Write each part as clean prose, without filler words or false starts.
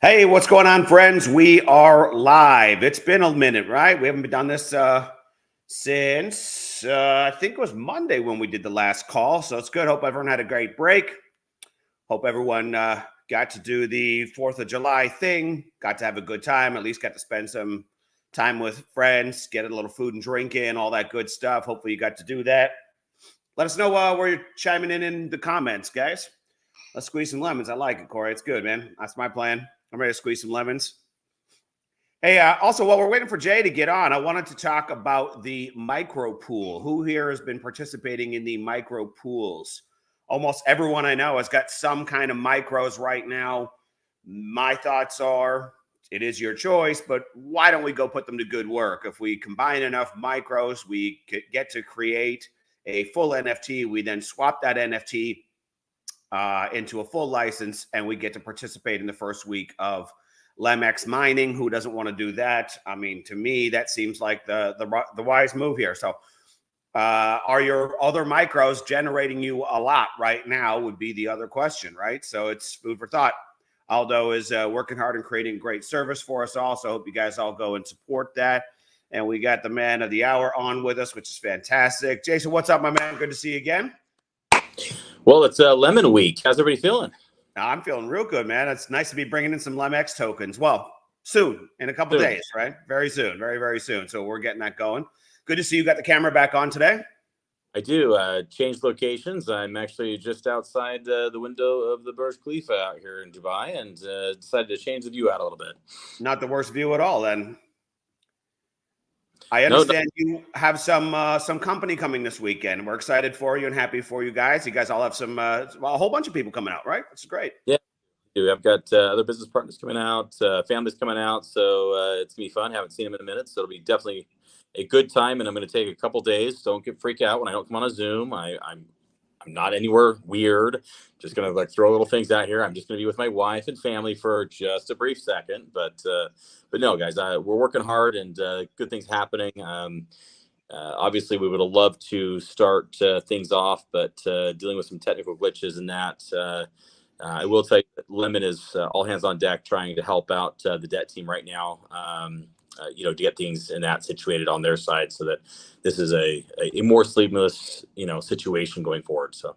Hey, what's going on, friends? We are live. It's been a minute, right? We haven't done this since I think it was Monday when we did the last call. So it's good. Hope everyone had a great break. Hope everyone got to do the 4th of July thing, got to have a good time, at least got to spend some time with friends, get a little food and drink in, all that good stuff. Hopefully you got to do that. Let us know where you're chiming in the comments, guys. Let's squeeze some lemons. I like it, Corey. It's good, man. That's my plan. I'm ready to squeeze some lemons. Hey, also, while we're waiting for Jay to get on, I wanted to talk about the micro pool. Who here has been participating in the micro pools? Almost everyone I know has got some kind of micros right now. My thoughts are it is your choice, but why don't we go put them to good work? If we combine enough micros, we get to create a full NFT. We then swap that NFT into a full license, and we get to participate in the first week of LEMX mining. Who doesn't want to do that? I mean, to me, that seems like the wise move here. So, are your other micros generating you a lot right now? Would be the other question, right? So it's food for thought. Aldo is working hard and creating great service for us all. So I hope you guys all go and support that. And we got the man of the hour on with us, which is fantastic. Jason, what's up, my man? Good to see you again. Well, it's Lemon Week. How's everybody feeling? I'm feeling real good, man. It's nice to be bringing in some LEMX tokens. Well, soon, in a couple days, right? Very soon, very, very soon. So we're getting that going. Good to see you got the camera back on today. I do. Changed locations. I'm actually just outside the window of the Burj Khalifa out here in Dubai, and decided to change the view out a little bit. Not the worst view at all, then. I understand you have some company coming this weekend. We're excited for you and happy for you guys. You guys all have some a whole bunch of people coming out, right? Which is great. Yeah, I've got other business partners coming out, families coming out, so it's gonna be fun. Haven't seen them in a minute, so it'll be definitely a good time. And I'm going to take a couple days. Don't freak out when I don't come on a Zoom. I'm not anywhere weird. Just gonna throw little things out here. I'm just gonna be with my wife and family for just a brief second. But no, guys, we're working hard and good things happening. Obviously, we would have loved to start things off, but dealing with some technical glitches and that. I will tell you that Lemon is all hands on deck trying to help out the debt team right now. To get things in that situated on their side so that this is a more seamless, situation going forward. So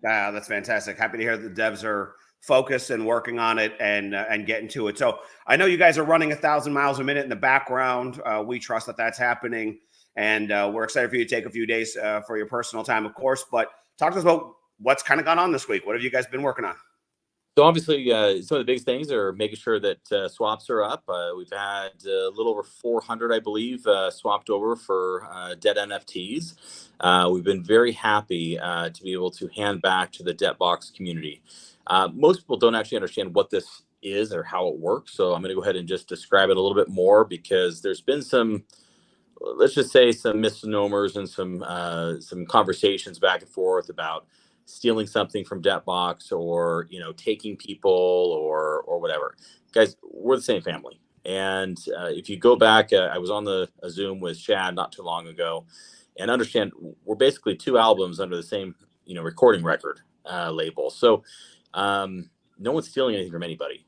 that's fantastic. Happy to hear the devs are focused and working on it and getting to it. So I know you guys are running 1,000 miles a minute in the background. We trust that that's happening. And we're excited for you to take a few days for your personal time, of course. But talk to us about what's kind of gone on this week. What have you guys been working on? So obviously, some of the biggest things are making sure that swaps are up. We've had a little over 400, I believe, swapped over for debt NFTs. We've been very happy to be able to hand back to the DebtBox community. Most people don't actually understand what this is or how it works. So I'm going to go ahead and just describe it a little bit more because there's been some, let's just say, some misnomers and some conversations back and forth about stealing something from DebtBox or taking people or whatever. Guys, we're the same family. And if you go back, I was on a Zoom with Shad not too long ago, and understand we're basically two albums under the same recording record label. So no one's stealing anything from anybody.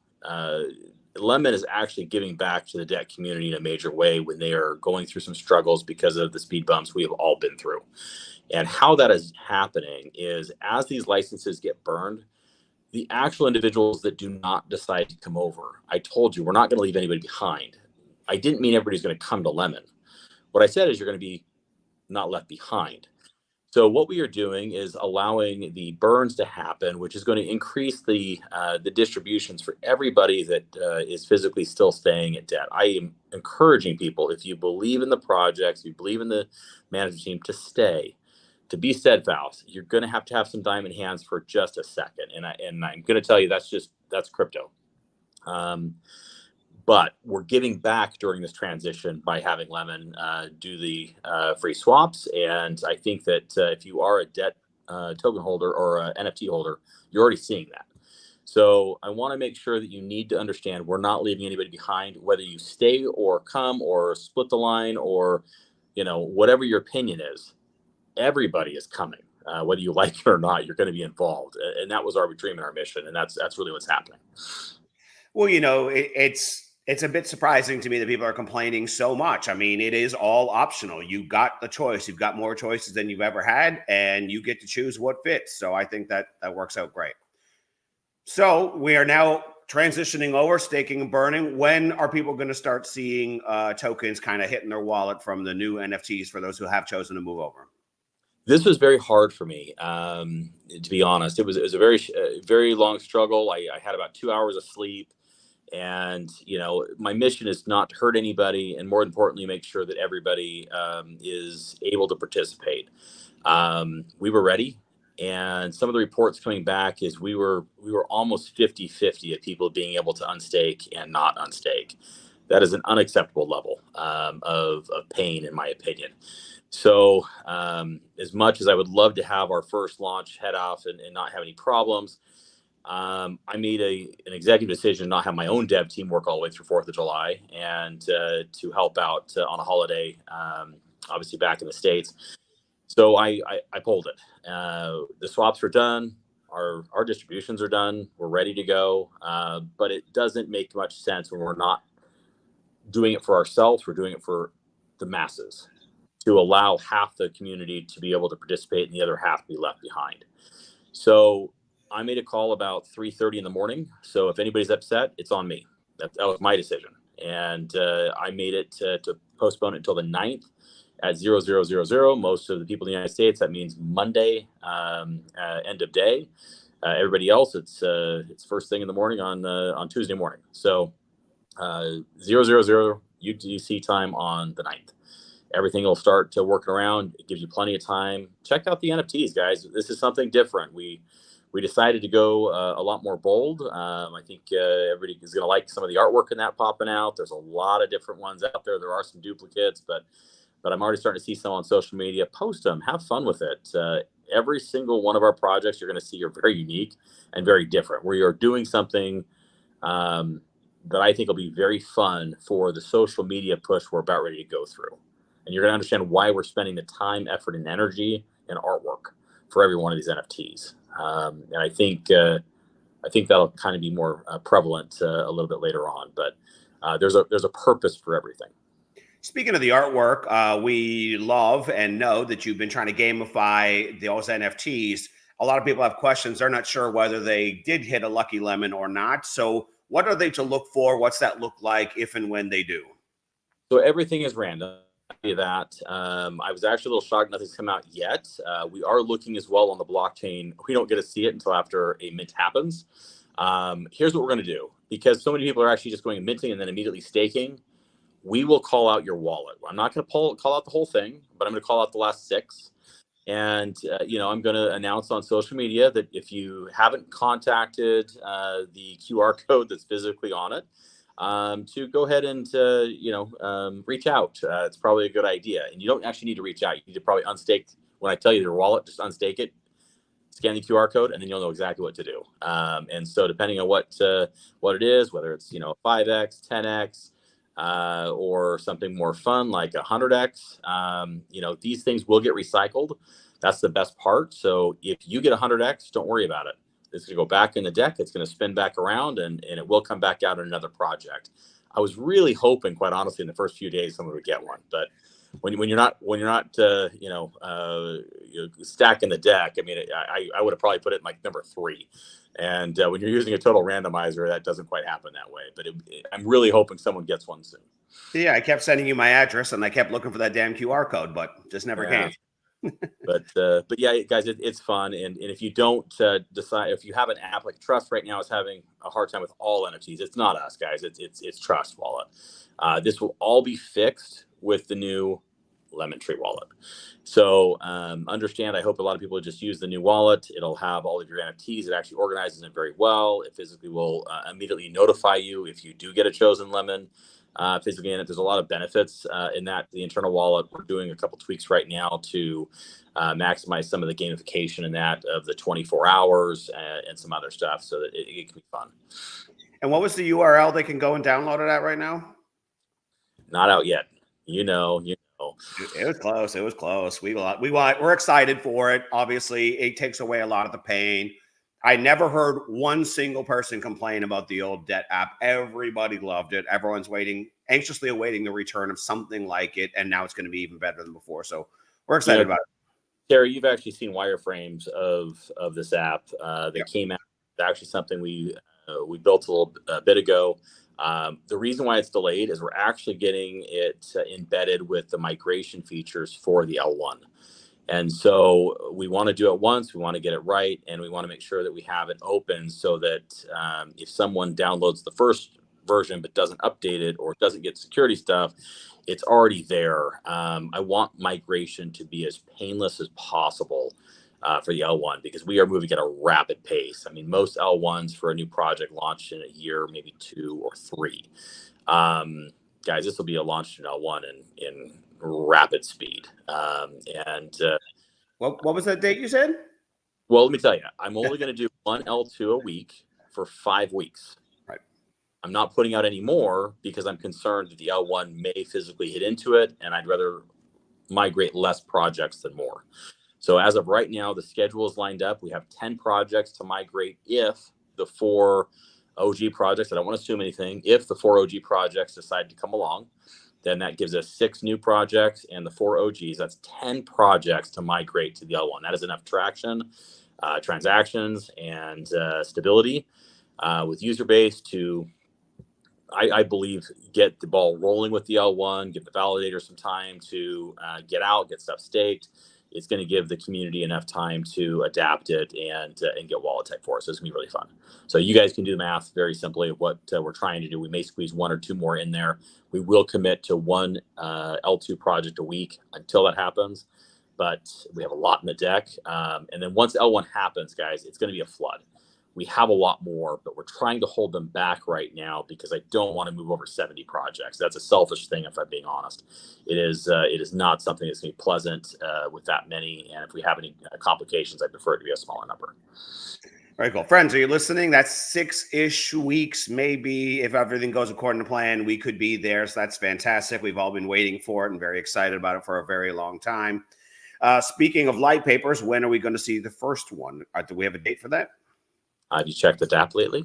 Lemon is actually giving back to the debt community in a major way when they are going through some struggles because of the speed bumps we have all been through. And how that is happening is as these licenses get burned, the actual individuals that do not decide to come over, I told you, we're not going to leave anybody behind. I didn't mean everybody's going to come to Lemon. What I said is you're going to be not left behind. So what we are doing is allowing the burns to happen, which is going to increase the distributions for everybody that is physically still staying at debt. I am encouraging people, if you believe in the projects, you believe in the management team, to stay. To be steadfast, you're going to have some diamond hands for just a second. And I'm going to tell you that's crypto. But we're giving back during this transition by having Lemon do the free swaps. And I think that if you are a debt token holder or an NFT holder, you're already seeing that. So I want to make sure that you need to understand we're not leaving anybody behind, whether you stay or come or split the line or, whatever your opinion is. Everybody is coming, whether you like it or not. You're going to be involved, and that was our dream and our mission, and that's really what's happening. Well, it's a bit surprising to me that people are complaining so much. I mean, it is all optional. You got the choice. You've got more choices than you've ever had, and you get to choose what fits. So I think that works out great. So we are now transitioning over, staking and burning. When are people going to start seeing tokens kind of hitting their wallet from the new NFTs for those who have chosen to move over? This was very hard for me, to be honest. It was a very long struggle. I had about 2 hours of sleep, and my mission is not to hurt anybody, and more importantly, make sure that everybody is able to participate. We were ready, and some of the reports coming back is we were almost 50-50 of people being able to unstake and not unstake. That is an unacceptable level of pain, in my opinion. So as much as I would love to have our first launch head off and not have any problems, I made an executive decision to not have my own dev team work all the way through 4th of July and to help out on a holiday, obviously back in the States. So I pulled it. The swaps are done. Our distributions are done. We're ready to go. But it doesn't make much sense when we're not doing it for ourselves. We're doing it for the masses, to allow half the community to be able to participate and the other half be left behind. So I made a call about 3:30 in the morning. So if anybody's upset, it's on me. That was my decision. And I made it to postpone it until the 9th at 0000. Most of the people in the United States, that means Monday, end of day. Everybody else, it's first thing in the morning on Tuesday morning. So 000 UTC time on the 9th. Everything will start to work around. It gives you plenty of time. Check out the NFTs, guys. This is something different. We decided to go a lot more bold. I think everybody is going to like some of the artwork in that popping out. There's a lot of different ones out there. There are some duplicates, but I'm already starting to see some on social media. Post them. Have fun with it. Every single one of our projects you're going to see are very unique and very different. We are doing something that I think will be very fun for the social media push we're about ready to go through. And you're going to understand why we're spending the time, effort, and energy and artwork for every one of these NFTs. And I think that'll kind of be more prevalent a little bit later on. But there's a purpose for everything. Speaking of the artwork, we love and know that you've been trying to gamify those NFTs. A lot of people have questions. They're not sure whether they did hit a lucky lemon or not. So what are they to look for? What's that look like if and when they do? So everything is random. That I was actually a little shocked nothing's come out yet. We are looking as well on the blockchain. We don't get to see it until after a mint happens. Here's what we're going to do, because so many people are actually just going minting and then immediately staking. We will call out your wallet. I'm not going to call out the whole thing, but I'm going to call out the last 6. And I'm going to announce on social media that if you haven't contacted the QR code that's physically on it, to go ahead and reach out. It's probably a good idea. And you don't actually need to reach out. You need to probably unstake. When I tell you your wallet, just unstake it, scan the QR code, and then you'll know exactly what to do. And so depending on what it is, whether it's 5x, 10x, or something more fun like 100x, these things will get recycled. That's the best part. So if you get 100x, don't worry about it. It's going to go back in the deck. It's going to spin back around, and it will come back out in another project. I was really hoping, quite honestly, in the first few days, someone would get one. But when you're not stacking the deck, I mean, I would have probably put it in like number 3. And when you're using a total randomizer, that doesn't quite happen that way. But I'm really hoping someone gets one soon. Yeah, I kept sending you my address, and I kept looking for that damn QR code, but just never came. But yeah, guys, it's fun. And if you don't decide, if you have an app like Trust right now is having a hard time with all NFTs, it's not us, guys. It's Trust Wallet. This will all be fixed with the new Lemon Tree wallet. So understand, I hope a lot of people just use the new wallet. It'll have all of your NFTs. It actually organizes it very well. It physically will immediately notify you if you do get a chosen lemon. Physically in it, there's a lot of benefits in that. The internal wallet, we're doing a couple tweaks right now to maximize some of the gamification in that of the 24 hours and some other stuff, so that it can be fun. And what was the URL they can go and download it at right now? Not out yet. You know. It was close. We're excited for it. Obviously, it takes away a lot of the pain. I never heard one single person complain about the old debt app. Everybody loved it. Everyone's anxiously awaiting the return of something like it. And now it's going to be even better than before. So we're excited about it. Terry, you've actually seen wireframes of this app. They came out. It's actually something we built a little bit ago. The reason why it's delayed is we're actually getting it embedded with the migration features for the L1. And so we want to do it once, we want to get it right, and we want to make sure that we have it open so that if someone downloads the first version but doesn't update it or doesn't get security stuff, it's already there. I want migration to be as painless as possible for the L1 because we are moving at a rapid pace. I mean, most L1s for a new project launch in a year, maybe 2 or 3. Guys, this will be a launch in L1 in rapid speed. What was that date you said? Well, let me tell you, I'm only going to do one L2 a week for 5 weeks. Right. I'm not putting out any more because I'm concerned that the L1 may physically hit into it, and I'd rather migrate less projects than more. So as of right now, the schedule is lined up. We have 10 projects to migrate if the 4 OG projects, I don't want to assume anything, if the 4 OG projects decide to come along, then that gives us 6 new projects and the 4 OGs. That's 10 projects to migrate to the L1. That is enough traction, transactions, and stability with user base to, I believe, get the ball rolling with the L1, give the validator some time to get out, get stuff staked. It's going to give the community enough time to adapt it and get wallet type for us. So it's going to be really fun. So you guys can do the math very simply of what we're trying to do. We may squeeze 1 or 2 more in there. We will commit to 1 L2 project a week until that happens, but we have a lot in the deck. And then once L1 happens, guys, it's going to be a flood. We have a lot more, but we're trying to hold them back right now because I don't want to move over 70 projects. That's a selfish thing, if I'm being honest. It is not something that's going to be pleasant with that many. And if we have any complications, I prefer it to be a smaller number. Very cool. Friends, are you listening? That's 6-ish weeks, maybe. If everything goes according to plan, we could be there. So that's fantastic. We've all been waiting for it and very excited about it for a very long time. Speaking of light papers, when are we going to see the first one? Do we have a date for that? Have you checked the DApp lately?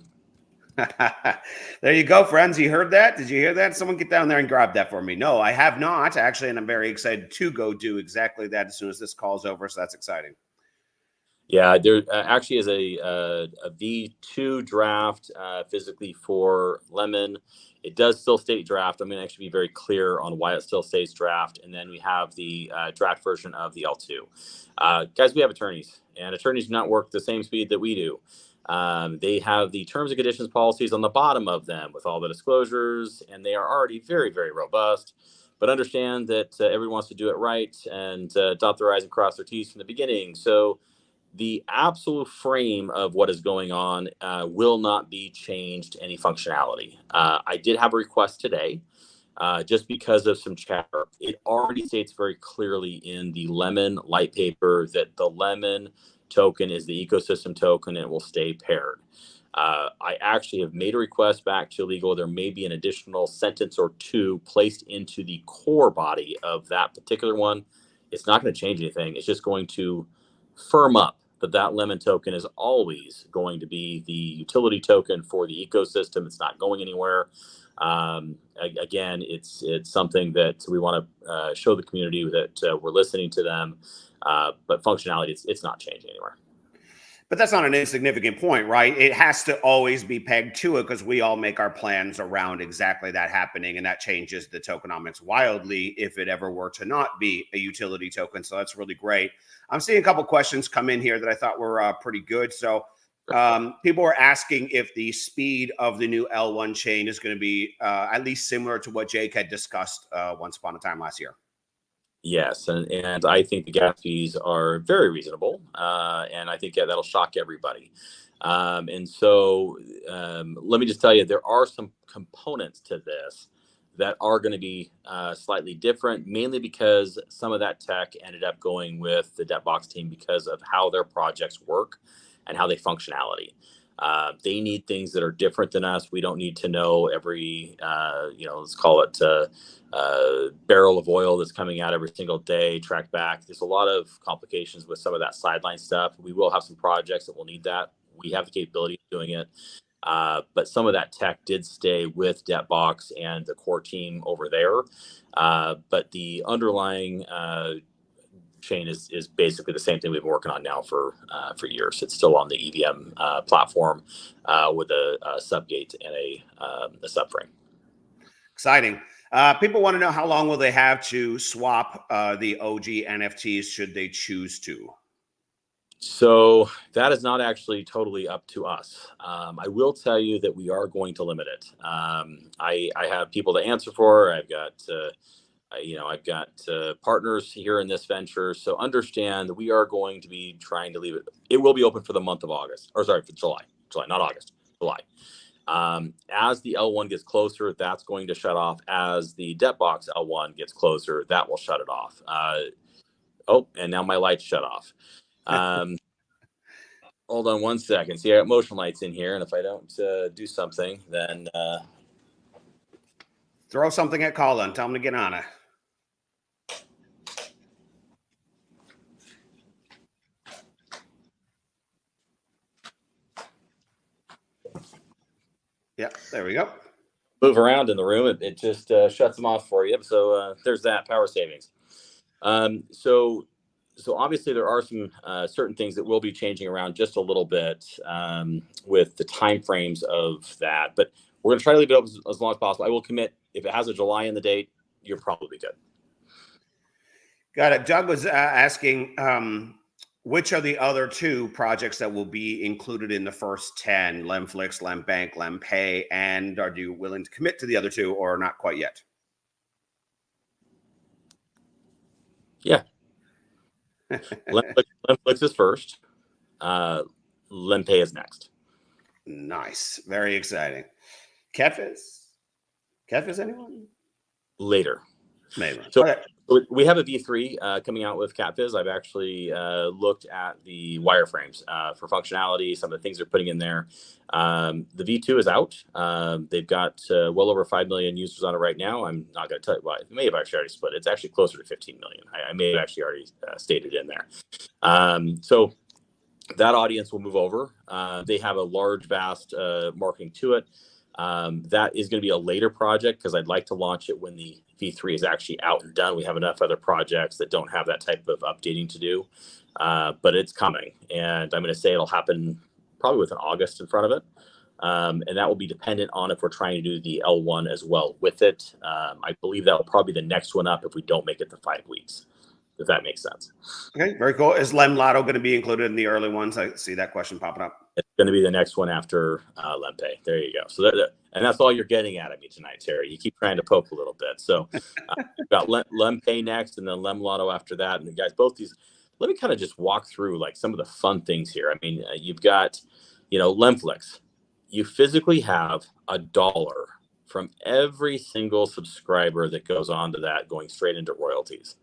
There you go, friends. You heard that? Did you hear that? Someone get down there and grab that for me. No, I have not, actually, and I'm very excited to go do exactly that as soon as this call's over, so that's exciting. Yeah, there actually is a V2 draft physically for Lemon. It does still state draft. I'm going to actually be very clear on why it still stays draft. And then we have the draft version of the L2. Guys, we have attorneys, and attorneys do not work the same speed that we do. They have the terms and conditions policies on the bottom of them with all the disclosures, and they are already very, very robust. But understand that everyone wants to do it right and dot their I's and cross their T's from the beginning. So the absolute frame of what is going on will not be changed any functionality. I did have a request today just because of some chatter. It already states very clearly in the Lemon light paper that the Lemon token is the ecosystem token and it will stay paired. I actually have made a request back to legal. There may be an additional sentence or 2 placed into the core body of that particular one. It's not going to change anything. It's just going to firm up that Lemon token is always going to be the utility token for the ecosystem. It's not going anywhere. Again, it's something that we want to show the community that we're listening to them, but functionality, it's not changing anywhere. But that's not an insignificant point, right? It has to always be pegged to it because we all make our plans around exactly that happening, and that changes the tokenomics wildly if it ever were to not be a utility token. So that's really great. I'm seeing a couple questions come in here that I thought were pretty good. So people were asking if the speed of the new L1 chain is going to be at least similar to what Jake had discussed once upon a time last year. Yes, and I think the gas fees are very reasonable, and I think that'll shock everybody. And so let me just tell you, there are some components to this that are going to be slightly different, mainly because some of that tech ended up going with the Debtbox team because of how their projects work and how they functionality. They need things that are different than us. We don't need to know every, let's call it barrel of oil that's coming out every single day, track back. There's a lot of complications with some of that sideline stuff. We will have some projects that will need that We have the capability of doing it. But some of that tech did stay with DebtBox and the core team over there. But the underlying chain is basically the same thing we've been working on now for years. It's still on the EVM platform with a subgate and a subframe. Exciting. People want to know how long will they have to swap the OG NFTs should they choose to? So that is not actually totally up to us. I will tell you that we are going to limit it. I have people to answer for. I've got partners here in this venture. So understand that we are going to be trying to leave it. It will be open for the month of August, or sorry, for July, not August, July. As the L1 gets closer, that's going to shut off. As the DebtBox L1 gets closer, that will shut it off. And now my lights shut off. Hold on one second. See, I got motion lights in here, and if I don't do something, then throw something at Colin. Tell him to get on it. Yep, there we go. Move around in the room. It just shuts them off for you. So there's that power savings. So obviously there are some certain things that will be changing around just a little bit with the time frames of that. But we're going to try to leave it open as long as possible. I will commit, if it has a July in the date, you're probably good. Got it. Doug was asking which are the other two projects that will be included in the first 10, Lemflix, Lembank, Lempay, and are you willing to commit to the other two or not quite yet? Yeah. Lemflix is first. Lempay is next. Nice. Very exciting. Catfish? Catfish anyone? Later. Maybe. So okay. We have a V3 coming out with CatViz. I've actually looked at the wireframes for functionality, some of the things they're putting in there. The V2 is out. They've got well over 5 million users on it right now. I'm not going to tell you why. It may have actually already split. It's actually closer to 15 million. I may have actually already stated in there. So that audience will move over. They have a large, vast marketing to it. That is going to be a later project because I'd like to launch it when the V3 is actually out and done. We have enough other projects that don't have that type of updating to do, but it's coming. And I'm going to say it'll happen probably with an August in front of it. And that will be dependent on if we're trying to do the L1 as well with it. I believe that will probably be the next one up if we don't make it to 5 weeks, if that makes sense. Okay, very cool. Is Lem Lotto going to be included in the early ones? I see that question popping up. It's going to be the next one after Lempay. There you go. So and that's all you're getting out of me tonight, Terry. You keep trying to poke a little bit. So we've got Lempay next, and then Lem Lotto after that. And guys, both these. Let me kind of just walk through like some of the fun things here. I mean, you've got, Lemflix. You physically have $1 from every single subscriber that goes on to that going straight into royalties.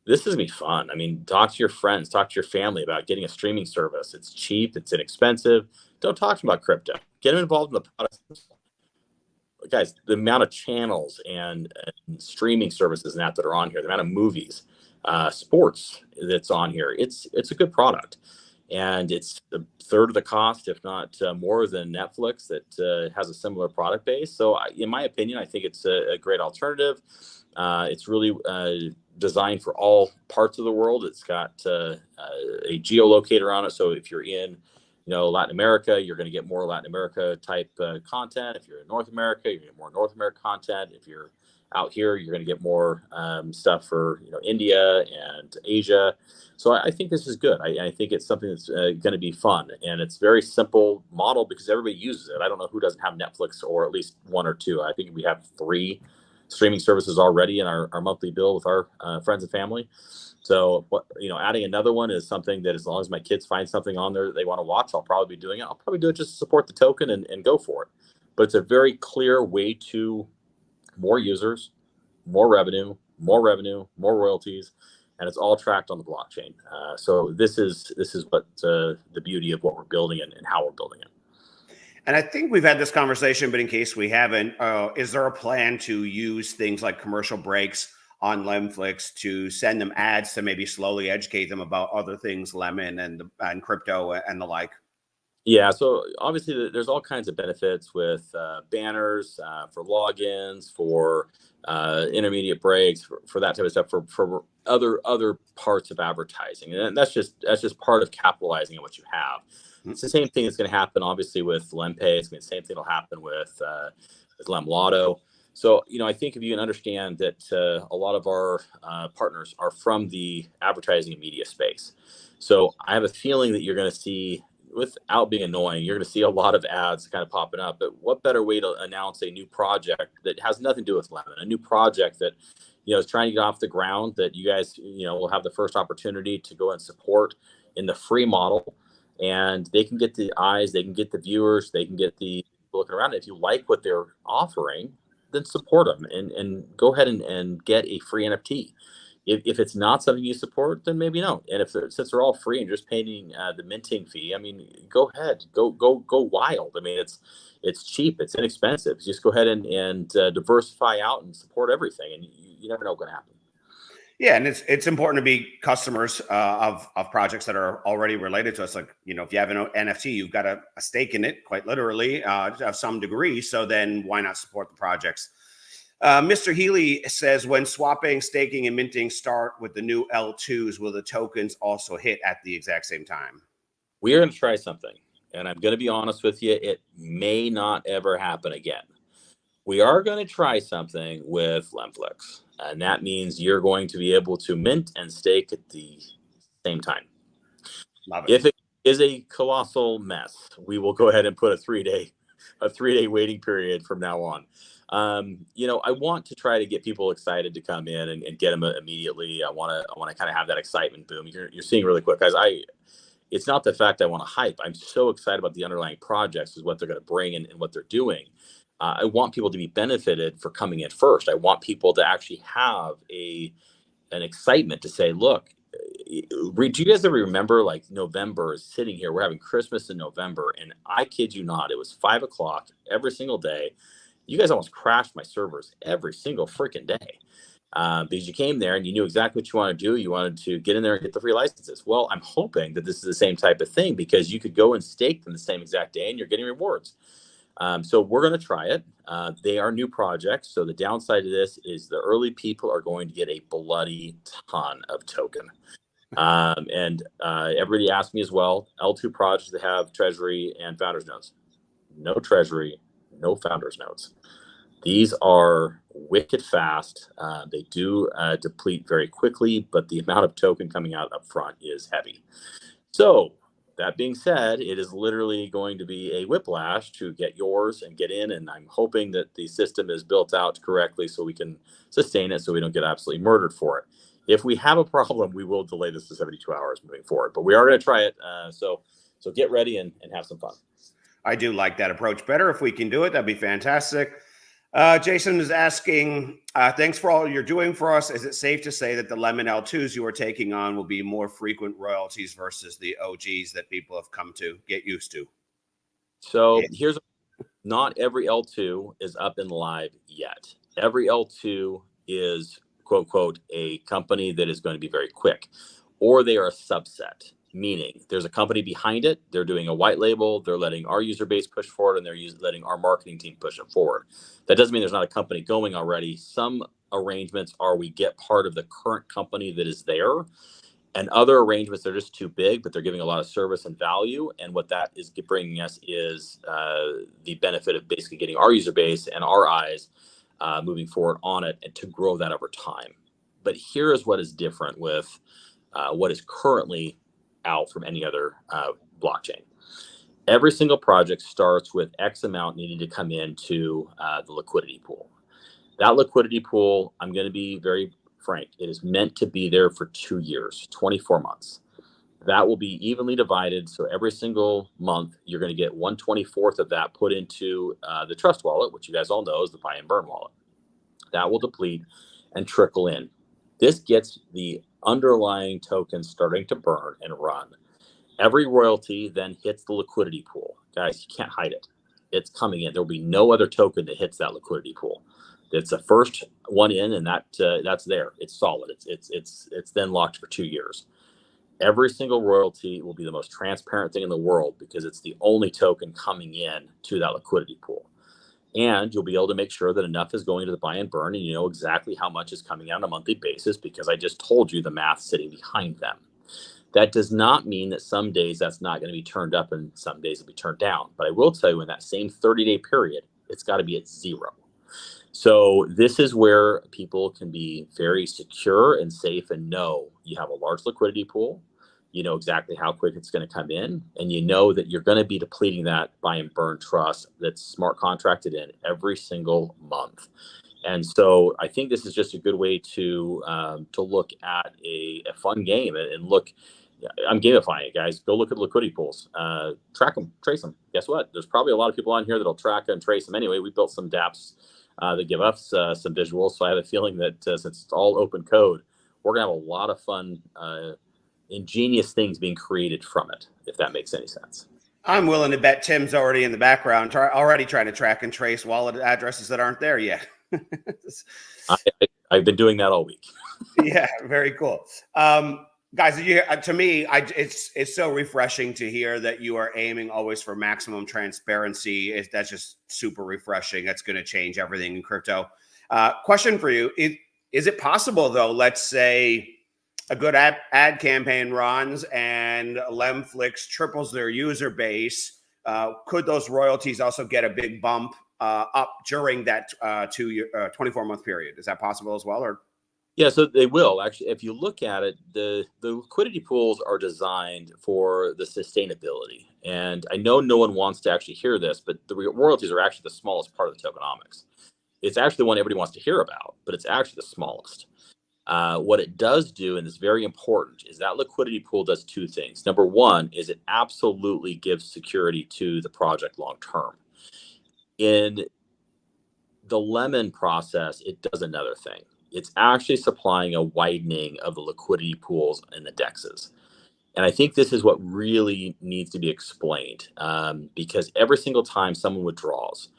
This is going to be fun. I mean, talk to your friends, talk to your family about getting a streaming service. It's cheap. It's inexpensive. Don't talk to them about crypto. Get them involved in the product. Guys, the amount of channels and streaming services and that are on here, the amount of movies, sports that's on here, it's a good product. And it's a third of the cost, if not more than Netflix that has a similar product base. So in my opinion, I think it's a great alternative. It's really designed for all parts of the world. It's got a geolocator on it. So if you're in, Latin America, you're going to get more Latin America type content. If you're in North America, you're going to get more North America content. If you're out here, you're going to get more stuff for, India and Asia. So I think this is good. I think it's something that's going to be fun, and it's very simple model because everybody uses it. I don't know who doesn't have Netflix or at least one or two. I think we have 3 streaming services already in our monthly bill with our friends and family. So, adding another one is something that as long as my kids find something on there that they want to watch, I'll probably be doing it. I'll probably do it just to support the token and go for it. But it's a very clear way to more users, more revenue, more royalties, and it's all tracked on the blockchain. So this is what the beauty of what we're building and how we're building it. And I think we've had this conversation, but in case we haven't, is there a plan to use things like commercial breaks on Lemflix to send them ads to maybe slowly educate them about other things, Lemon and crypto and the like? Yeah, so obviously there's all kinds of benefits with banners for logins, for intermediate breaks, for that type of stuff, for other parts of advertising, and that's just part of capitalizing on what you have. Mm. It's the same thing that's going to happen, obviously, with LemPay. It's going to the same thing will happen with LemLotto. So I think if you can understand that a lot of our partners are from the advertising and media space, so I have a feeling that you're going to see, without being annoying, you're going to see a lot of ads kind of popping up. But what better way to announce a new project that has nothing to do with Lemon, a new project that is trying to get off the ground, that you guys will have the first opportunity to go and support in the free model, and they can get the eyes, they can get the viewers, they can get the people looking around. If you like what they're offering, then support them and go ahead and get a free NFT. If it's not something you support, then maybe no. And since they're all free and you're just paying the minting fee, I mean, go ahead, go wild. I mean, it's cheap, it's inexpensive. Just go ahead and diversify out and support everything, and you never know what's going to happen. Yeah, and it's important to be customers of projects that are already related to us. Like, if you have an NFT, you've got a stake in it, quite literally, of some degree. So then why not support the projects? Mr. Healy says, when swapping, staking, and minting start with the new L2s, will the tokens also hit at the exact same time? We're going to try something, and I'm going to be honest with you, it may not ever happen again. We are going to try something with Lemflix, and that means you're going to be able to mint and stake at the same time. Love it. If it is a colossal mess, we will go ahead and put a 3-day waiting period from now on. I want to try to get people excited to come in and get them immediately. I want to kind of have that excitement boom. You're seeing really quick, guys. It's not the fact I want to hype. I'm so excited about the underlying projects, is what they're going to bring and what they're doing. I want people to be benefited for coming in first. I want people to actually have an excitement to say, look, do you guys ever remember, like, November is sitting here, we're having Christmas in November, and I kid you not, it was 5 o'clock every single day. You guys almost crashed my servers every single freaking day. Because you came there and you knew exactly what you wanted to do. You wanted to get in there and get the free licenses. Well, I'm hoping that this is the same type of thing, because you could go and stake them the same exact day and you're getting rewards. So we're going to try it. They are new projects. So the downside to this is the early people are going to get a bloody ton of token. And everybody asked me as well, L2 projects that have treasury and founders nodes. No treasury, no founders nodes. These are wicked fast. They do deplete very quickly, but the amount of token coming out up front is heavy. So that being said, it is literally going to be a whiplash to get yours and get in. And I'm hoping that the system is built out correctly so we can sustain it, so we don't get absolutely murdered for it. If we have a problem, we will delay this to 72 hours moving forward, but we are going to try it. So get ready and have some fun. I do like that approach better. If we can do it, that'd be fantastic. Jason is asking, thanks for all you're doing for us. Is it safe to say that the Lemon L2s you are taking on will be more frequent royalties versus the OGs that people have come to get used to? So not every L2 is up and live yet. Every L2 is, quote, quote, a company that is going to be very quick, or they are a subset, meaning there's a company behind it. They're doing a white label. They're letting our user base push forward, and they're letting our marketing team push it forward. That doesn't mean there's not a company going already. Some arrangements are we get part of the current company that is there, and other arrangements, they're just too big, but they're giving a lot of service and value. And what that is bringing us is the benefit of basically getting our user base and our eyes moving forward on it, and to grow that over time. But here is what is different with what is currently out from any other blockchain. Every single project starts with X amount needing to come into the liquidity pool. That liquidity pool, I'm going to be very frank, it is meant to be there for 2 years, 24 months. That will be evenly divided. So every single month, you're going to get 1/24 of that put into the Trust wallet, which you guys all know is the buy and burn wallet. That will deplete and trickle in. This gets the underlying tokens starting to burn and run. Every royalty then hits the liquidity pool. Guys, you can't hide it. It's coming in. There will be no other token that hits that liquidity pool. It's the first one in, and that's there. It's solid. It's then locked for 2 years. Every single royalty will be the most transparent thing in the world because it's the only token coming in to that liquidity pool. And you'll be able to make sure that enough is going to the buy and burn, and you know exactly how much is coming out on a monthly basis because I just told you the math sitting behind them. That does not mean that some days that's not going to be turned up and some days it'll be turned down. But I will tell you in that same 30-day period, it's got to be at 0. So this is where people can be very secure and safe and know you have a large liquidity pool. You know exactly how quick it's going to come in, and you know that you're going to be depleting that buy and burn trust that's smart contracted in every single month. And so I think this is just a good way to look at a fun game and look. I'm gamifying it, guys. Go look at liquidity pools, track them, trace them. Guess what? There's probably a lot of people on here that'll track and trace them anyway. We built some dApps that give us some visuals. So I have a feeling that since it's all open code, we're gonna have a lot of fun, ingenious things being created from it, if that makes any sense. I'm willing to bet Tim's already in the background, already trying to track and trace wallet addresses that aren't there yet. I've been doing that all week. Yeah, very cool. Guys, to me, it's so refreshing to hear that you are aiming always for maximum transparency. That's just super refreshing. That's going to change everything in crypto. Question for you. Is it possible, though, let's say a good ad campaign runs and Lemflix triples their user base, could those royalties also get a big bump up during that 24-month period? Is that possible as well? Or yeah, so they will actually. If you look at it, the liquidity pools are designed for the sustainability. And I know no one wants to actually hear this, but the royalties are actually the smallest part of the tokenomics. It's actually the one everybody wants to hear about, but it's actually the smallest. What it does do, and it's very important, is that liquidity pool does 2 things. Number one is it absolutely gives security to the project long term. In the Lemon process, it does another thing. It's actually supplying a widening of the liquidity pools in the DEXs. And I think this is what really needs to be explained, because every single time someone withdraws,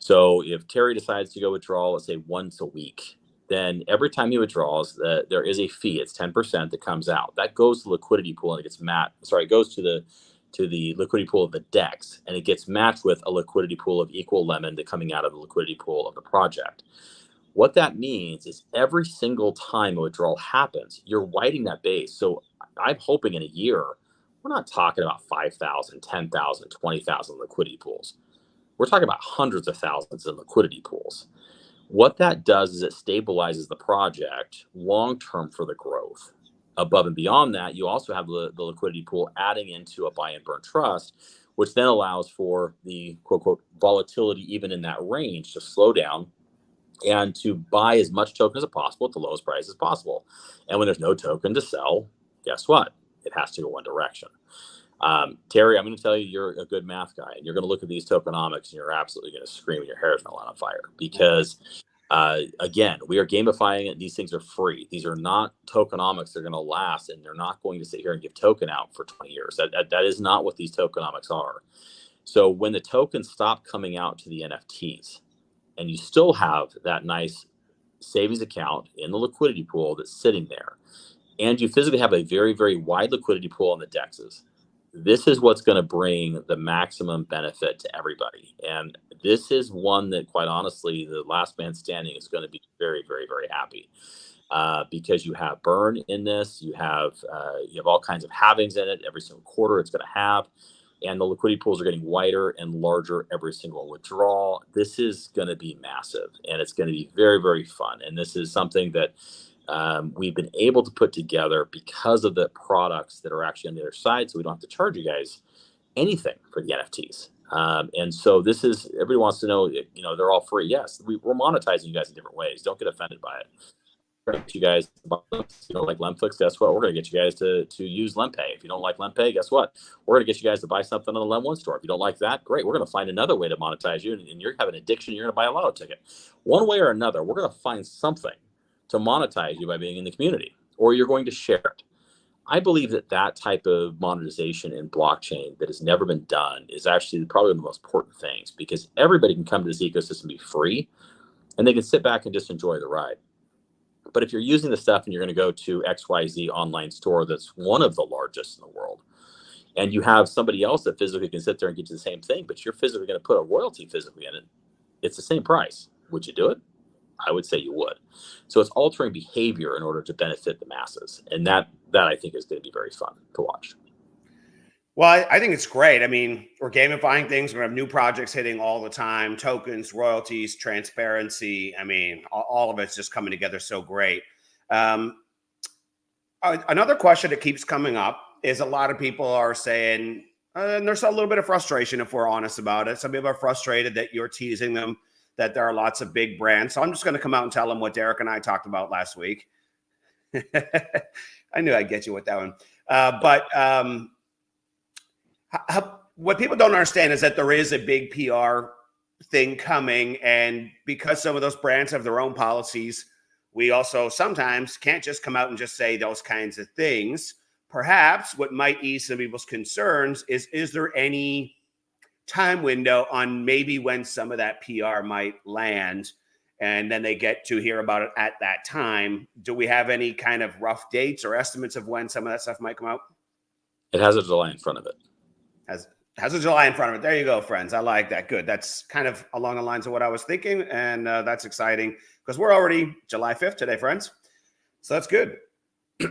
so if Terry decides to go withdraw, let's say once a week, then every time he withdraws, there is a fee. It's 10% that comes out. That goes to the liquidity pool and it gets it goes to the liquidity pool of the DEX, and it gets matched with a liquidity pool of equal Lemon that coming out of the liquidity pool of the project. What that means is every single time a withdrawal happens, you're widening that base. So I'm hoping in a year, we're not talking about 5,000, 10,000, 20,000 liquidity pools. We're talking about hundreds of thousands of liquidity pools. What that does is it stabilizes the project long-term for the growth. Above and beyond that, you also have the liquidity pool adding into a buy and burn trust, which then allows for the quote, quote, volatility even in that range to slow down and to buy as much token as possible at the lowest price as possible. And when there's no token to sell, guess what? It has to go one direction. Terry, I'm going to tell you, you're a good math guy, and you're going to look at these tokenomics and you're absolutely going to scream and your hair is going to light on fire because, again, we are gamifying it. These things are free. These are not tokenomics. They're going to last, and they're not going to sit here and give token out for 20 years. That is not what these tokenomics are. So when the tokens stop coming out to the NFTs, and you still have that nice savings account in the liquidity pool that's sitting there, and you physically have a very, very wide liquidity pool on the DEXs, this is what's going to bring the maximum benefit to everybody. And this is one that, quite honestly, the last man standing is going to be very, very, very happy because you have burn in this. You have all kinds of halvings in it. Every single quarter it's going to have. And the liquidity pools are getting wider and larger every single withdrawal. This is going to be massive, and it's going to be very, very fun. And this is something that we've been able to put together because of the products that are actually on the other side. So we don't have to charge you guys anything for the NFTs. And so this is, everybody wants to know, they're all free. Yes, we're monetizing you guys in different ways. Don't get offended by it. We're going to get you guys, if you don't like Lemflix, guess what? We're going to get you guys to use LemPay. If you don't like LemPay, guess what? We're going to get you guys to buy something on the Lem1 store. If you don't like that, great. We're going to find another way to monetize you. And you're having an addiction, you're going to buy a lotto ticket. One way or another, we're going to find something to monetize you by being in the community, or you're going to share it. I believe that type of monetization in blockchain that has never been done is actually probably one of the most important things, because everybody can come to this ecosystem, be free, and they can sit back and just enjoy the ride. But if you're using the stuff and you're going to go to XYZ online store that's one of the largest in the world, and you have somebody else that physically can sit there and get you the same thing, but you're physically going to put a royalty physically in it, it's the same price. Would you do it? I would say you would. So it's altering behavior in order to benefit the masses. And that I think is going to be very fun to watch. Well, I think it's great. I mean, we're gamifying things. We're going to have new projects hitting all the time, tokens, royalties, transparency. I mean, all of it's just coming together so great. Another question that keeps coming up is a lot of people are saying, and there's a little bit of frustration if we're honest about it. Some people are frustrated that you're teasing them, that there are lots of big brands. So I'm just going to come out and tell them what Derek and I talked about last week. I knew I'd get you with that one. What people don't understand is that there is a big PR thing coming. And because some of those brands have their own policies, we also sometimes can't just come out and just say those kinds of things. Perhaps what might ease some people's concerns is there any time window on maybe when some of that PR might land and then they get to hear about it at that time? Do we have any kind of rough dates or estimates of when some of that stuff might come out? It has a July in front of it. Has a July in front of it. There you go, friends. I like that. Good. That's kind of along the lines of what I was thinking. And that's exciting because we're already July 5th today, friends. So that's good.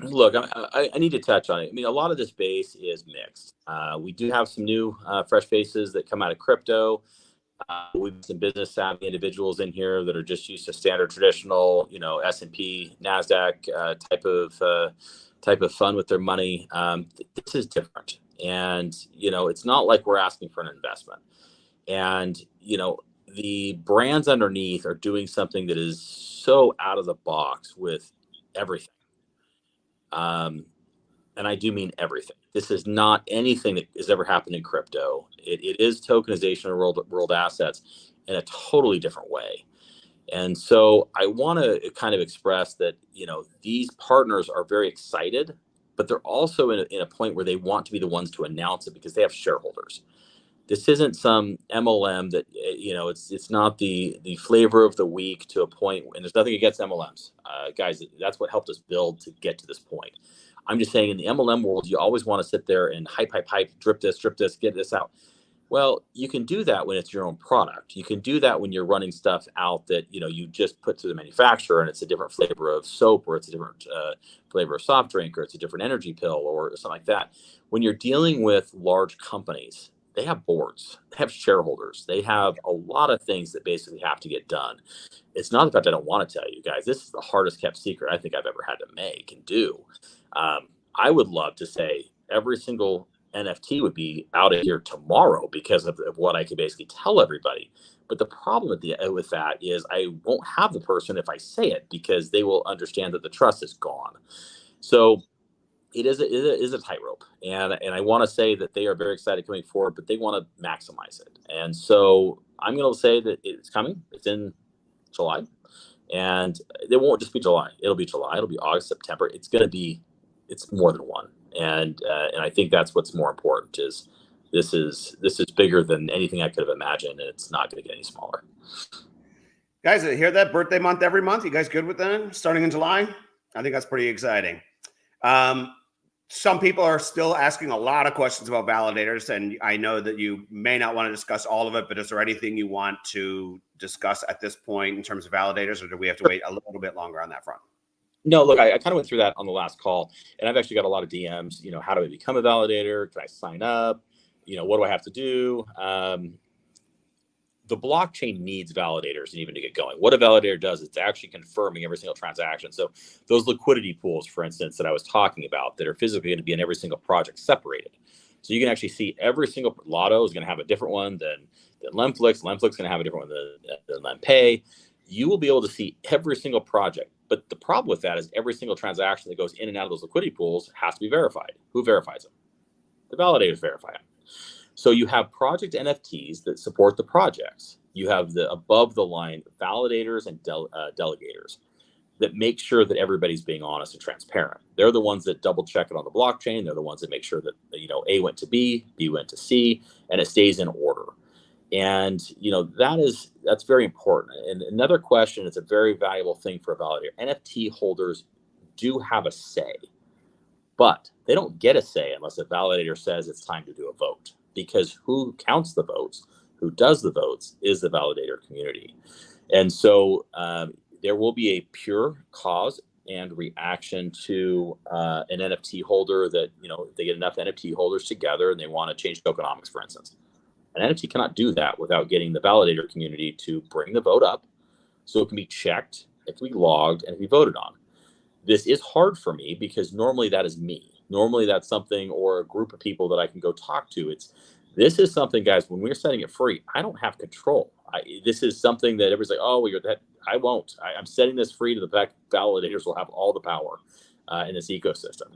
Look, I need to touch on it. I mean, a lot of this base is mixed. We do have some new fresh faces that come out of crypto. We've some business savvy individuals in here that are just used to standard traditional, S&P, NASDAQ type of fun with their money. This is different. And, it's not like we're asking for an investment. And, the brands underneath are doing something that is so out of the box with everything. And I do mean everything. This is not anything that has ever happened in crypto. It is tokenization of world assets in a totally different way. And so I want to kind of express that, these partners are very excited, but they're also in a point where they want to be the ones to announce it because they have shareholders. This isn't some MLM that, it's not the flavor of the week to a point, and there's nothing against MLMs. Guys, that's what helped us build to get to this point. I'm just saying in the MLM world, you always want to sit there and hype, drip this, get this out. Well, you can do that when it's your own product. You can do that when you're running stuff out that, you just put to the manufacturer and it's a different flavor of soap, or it's a different flavor of soft drink, or it's a different energy pill or something like that. When you're dealing with large companies, they have boards, they have shareholders, they have a lot of things that basically have to get done. It's not the fact I don't want to tell you guys. This is the hardest kept secret I think I've ever had to make and do. I would love to say every single NFT would be out of here tomorrow because of what I could basically tell everybody. But the problem with that is I won't have the person if I say it, because they will understand that the trust is gone. So it is a tightrope, and I want to say that they are very excited coming forward, but they want to maximize it. And so I'm going to say that it's coming. It's in July, and it won't just be July. It'll be July. It'll be August, September. It's more than one. And I think that's what's more important is this is bigger than anything I could have imagined, and it's not going to get any smaller. Guys, I hear that birthday month every month. You guys good with that? Starting in July? I think that's pretty exciting. Some people are still asking a lot of questions about validators, and I know that you may not want to discuss all of it, but is there anything you want to discuss at this point in terms of validators, or do we have to wait a little bit longer on that front? No, look, I kind of went through that on the last call, and I've actually got a lot of DMs. How do I become a validator? Can I sign up? What do I have to do? The blockchain needs validators even to get going. What a validator does, it's actually confirming every single transaction. So those liquidity pools, for instance, that I was talking about that are physically going to be in every single project separated. So you can actually see every single Lotto is going to have a different one than Lemflix. Lemflix is going to have a different one than LemPay. You will be able to see every single project. But the problem with that is every single transaction that goes in and out of those liquidity pools has to be verified. Who verifies them? The validators verify them. So you have project NFTs that support the projects. You have the above the line validators and delegators that make sure that everybody's being honest and transparent. They're the ones that double check it on the blockchain. They're the ones that make sure that A went to B, B went to C, and it stays in order. And that's very important. And another question, it's a very valuable thing for a validator. NFT holders do have a say, but they don't get a say unless a validator says it's time to do a vote, because who counts the votes, who does the votes, is the validator community. And so there will be a pure cause and reaction to an NFT holder that, if they get enough NFT holders together and they want to change tokenomics, for instance. An NFT cannot do that without getting the validator community to bring the vote up so it can be checked, it can be logged, and it can be voted on. This is hard for me because normally that is me. Normally that's something, or a group of people that I can go talk to. This is something, guys, when we're setting it free, I don't have control. This is something that everybody's like, oh, I won't. I'm setting this free to the fact validators will have all the power in this ecosystem.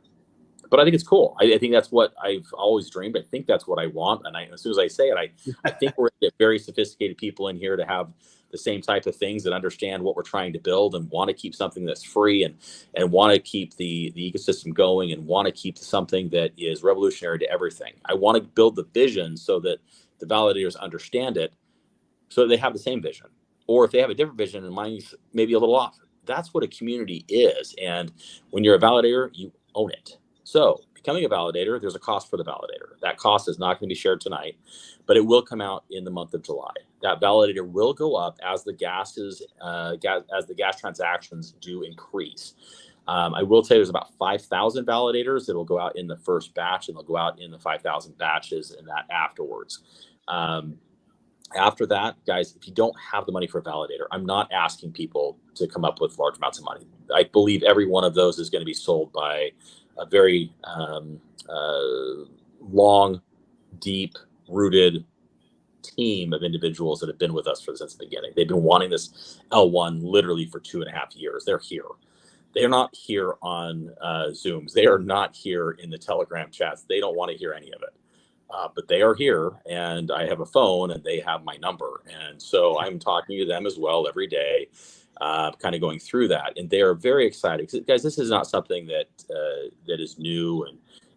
But I think it's cool. I think that's what I've always dreamed. I think that's what I want. And as soon as I say it, I think we're going to get very sophisticated people in here to have the same type of things that understand what we're trying to build and want to keep something that's free and want to keep the ecosystem going and want to keep something that is revolutionary to everything. I want to build the vision so that the validators understand it, so that they have the same vision. Or if they have a different vision and mine's maybe a little off, that's what a community is. And when you're a validator, you own it. So becoming a validator, there's a cost for the validator. That cost is not going to be shared tonight, but it will come out in the month of July. That validator will go up as the gas transactions do increase. I will say there's about 5,000 validators that will go out in the first batch, and they'll go out in the 5,000 batches and that afterwards. After that, guys, if you don't have the money for a validator, I'm not asking people to come up with large amounts of money. I believe every one of those is going to be sold by a very long, deep-rooted team of individuals that have been with us since the beginning. They've been wanting this L1 literally for 2.5 years. They're here. They're not here on Zooms. They are not here in the Telegram chats. They don't want to hear any of it. But they are here, and I have a phone, and they have my number. And so I'm talking to them as well every day, kind of going through that. And they are very excited. Guys, this is not something that is new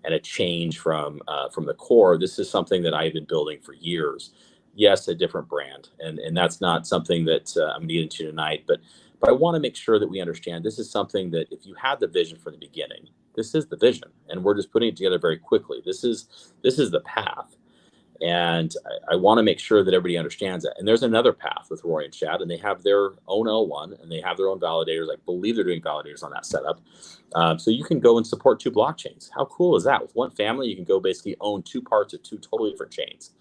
and a change from the core. This is something that I've been building for years. Yes, a different brand. And that's not something that I'm going to get into tonight. But I want to make sure that we understand this is something that if you had the vision from the beginning, this is the vision, and we're just putting it together very quickly. This is the path, and I want to make sure that everybody understands that. And there's another path with Roy and Chad, and they have their own L1, and they have their own validators. I believe they're doing validators on that setup, so you can go and support 2 blockchains. How cool is that? With one family, you can go basically own 2 parts of 2 totally different chains.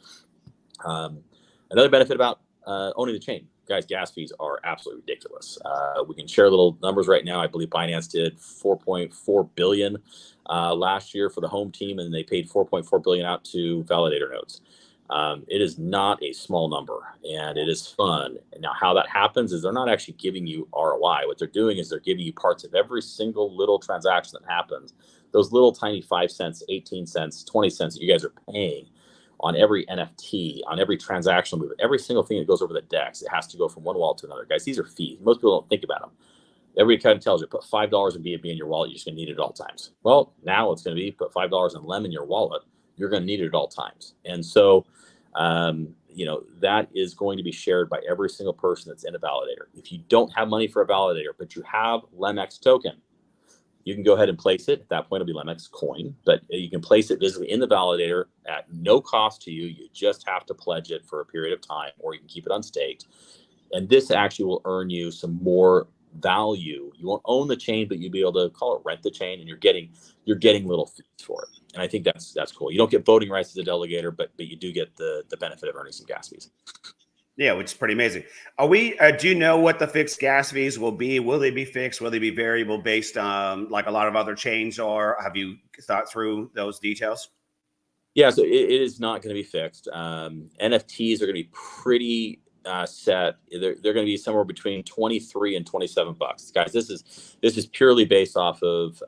Another benefit about owning the chain. Guys, gas fees are absolutely ridiculous. We can share little numbers right now. I believe Binance did 4.4 billion last year for the home team, and they paid 4.4 billion out to validator nodes. It is not a small number, and it is fun. Now, how that happens is they're not actually giving you ROI. What they're doing is they're giving you parts of every single little transaction that happens. Those little tiny 5 cents, 18 cents, 20 cents that you guys are paying on every NFT, on every transaction move, every single thing that goes over the DEX, it has to go from one wallet to another. Guys, these are fees. Most people don't think about them. Everybody kind of tells you, put $5 in BNB in your wallet, you're just going to need it at all times. Well, now it's going to be put $5 in LEM in your wallet, you're going to need it at all times. And so, that is going to be shared by every single person that's in a validator. If you don't have money for a validator, but you have LEMX token, you can go ahead and place it. At that point, it'll be LEMX coin, but you can place it visibly in the validator at no cost to you. You just have to pledge it for a period of time, or you can keep it unstaked. And this actually will earn you some more value. You won't own the chain, but you'll be able to call it rent the chain, and you're getting little fees for it. And I think that's cool. You don't get voting rights as a delegator, but you do get the benefit of earning some gas fees. Yeah, which is pretty amazing. Are we? Do you know what the fixed gas fees will be? Will they be fixed? Will they be variable based on like a lot of other chains? Or have you thought through those details? Yeah, so it is not going to be fixed. NFTs are going to be pretty set. They're going to be somewhere between $23 and $27, guys. This is purely based off of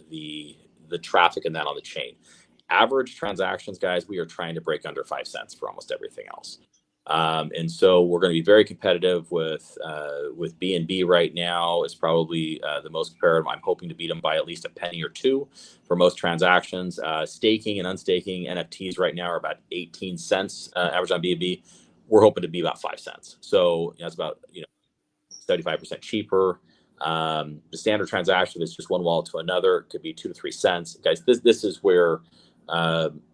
the traffic and that on the chain. Average transactions, guys, we are trying to break under 5 cents for almost everything else. And so we're going to be very competitive with BNB right now. It's probably the most competitive. I'm hoping to beat them by at least a penny or two for most transactions. Staking and unstaking NFTs right now are about 18 cents average on BNB. we're hoping to be about 5 cents. So that's about 75% cheaper. The standard transaction is just one wallet to another. It could be 2 to 3 cents. Guys, this is where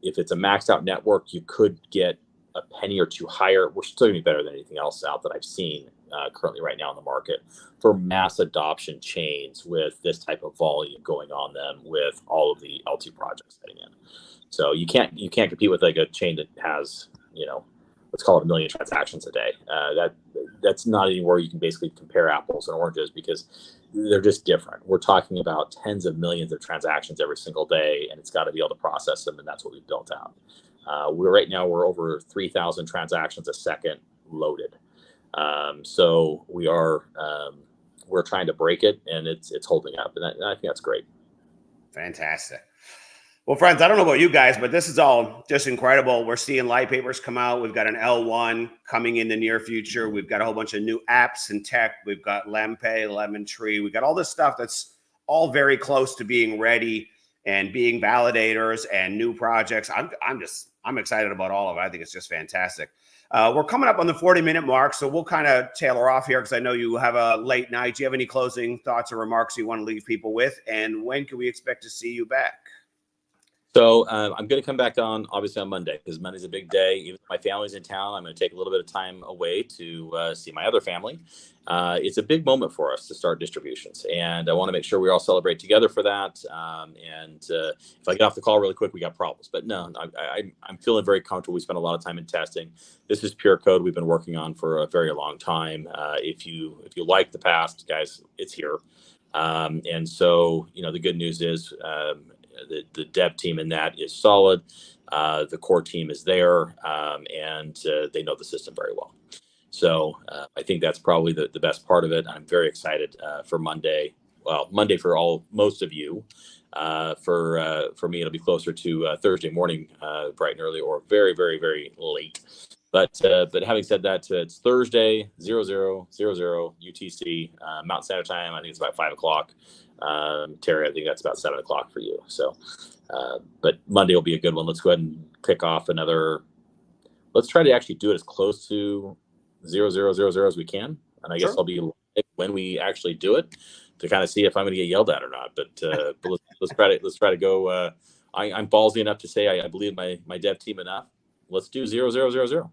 if it's a maxed out network, you could get a penny or two higher. We're still gonna be better than anything else out that I've seen currently right now in the market for mass adoption chains with this type of volume going on them with all of the LT projects heading in. So you can't compete with like a chain that has, let's call it 1 million transactions a day. That's not anywhere you can basically compare apples and oranges because they're just different. We're talking about tens of millions of transactions every single day, and it's got to be able to process them, and that's what we've built out. We're over 3,000 transactions a second loaded. So we're trying to break it, and it's holding up, and I think that's great. Fantastic. Well, friends, I don't know about you guys, but this is all just incredible. We're seeing light papers come out. We've got an L1 coming in the near future. We've got a whole bunch of new apps and tech. We've got LemPay, Lemon Tree. We've got all this stuff that's all very close to being ready and being validators and new projects. I'm excited about all of it. I think it's just fantastic. We're coming up on the 40-minute mark, so we'll kind of tailor off here because I know you have a late night. Do you have any closing thoughts or remarks you want to leave people with? And when can we expect to see you back? So I'm going to come back on, obviously, on Monday because Monday's a big day. Even if my family's in town, I'm going to take a little bit of time away to see my other family. It's a big moment for us to start distributions, and I want to make sure we all celebrate together for that. If I get off the call really quick, we got problems. But no, I'm feeling very comfortable. We spent a lot of time in testing. This is pure code we've been working on for a very long time. If you like the past, guys, it's here. And so, the good news is the dev team in that is solid. The core team is there, and they know the system very well. So I think that's probably the best part of it. I'm very excited for Monday. Well, Monday for most of you. For me, it'll be closer to Thursday morning, bright and early, or very, very, very late. But having said that, it's Thursday 00:00 UTC Mountain Standard Time. I think it's about 5 o'clock. Terry, I think that's about 7 o'clock for you. So, but Monday will be a good one. Let's go ahead and kick off another. Let's try to actually do it as close to 00:00 as we can, and I guess I'll be live when we actually do it to kind of see if I'm going to get yelled at or not. But let's try to go. I'm ballsy enough to say I believe my dev team enough. Let's do 00:00.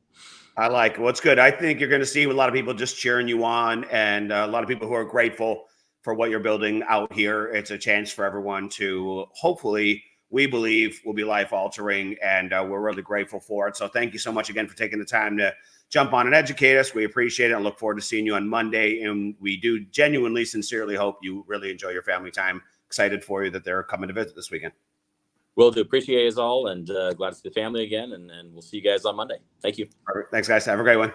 I like it. What's good. I think you're going to see a lot of people just cheering you on, and a lot of people who are grateful for what you're building out here. It's a chance for everyone to hopefully, we believe, will be life altering, and we're really grateful for it. So thank you so much again for taking the time to jump on and educate us. We appreciate it and look forward to seeing you on Monday. And we do genuinely, sincerely hope you really enjoy your family time. Excited for you that they're coming to visit this weekend. Will do. Appreciate you all, and glad to see the family again. And we'll see you guys on Monday. Thank you. All right. Thanks, guys. Have a great one.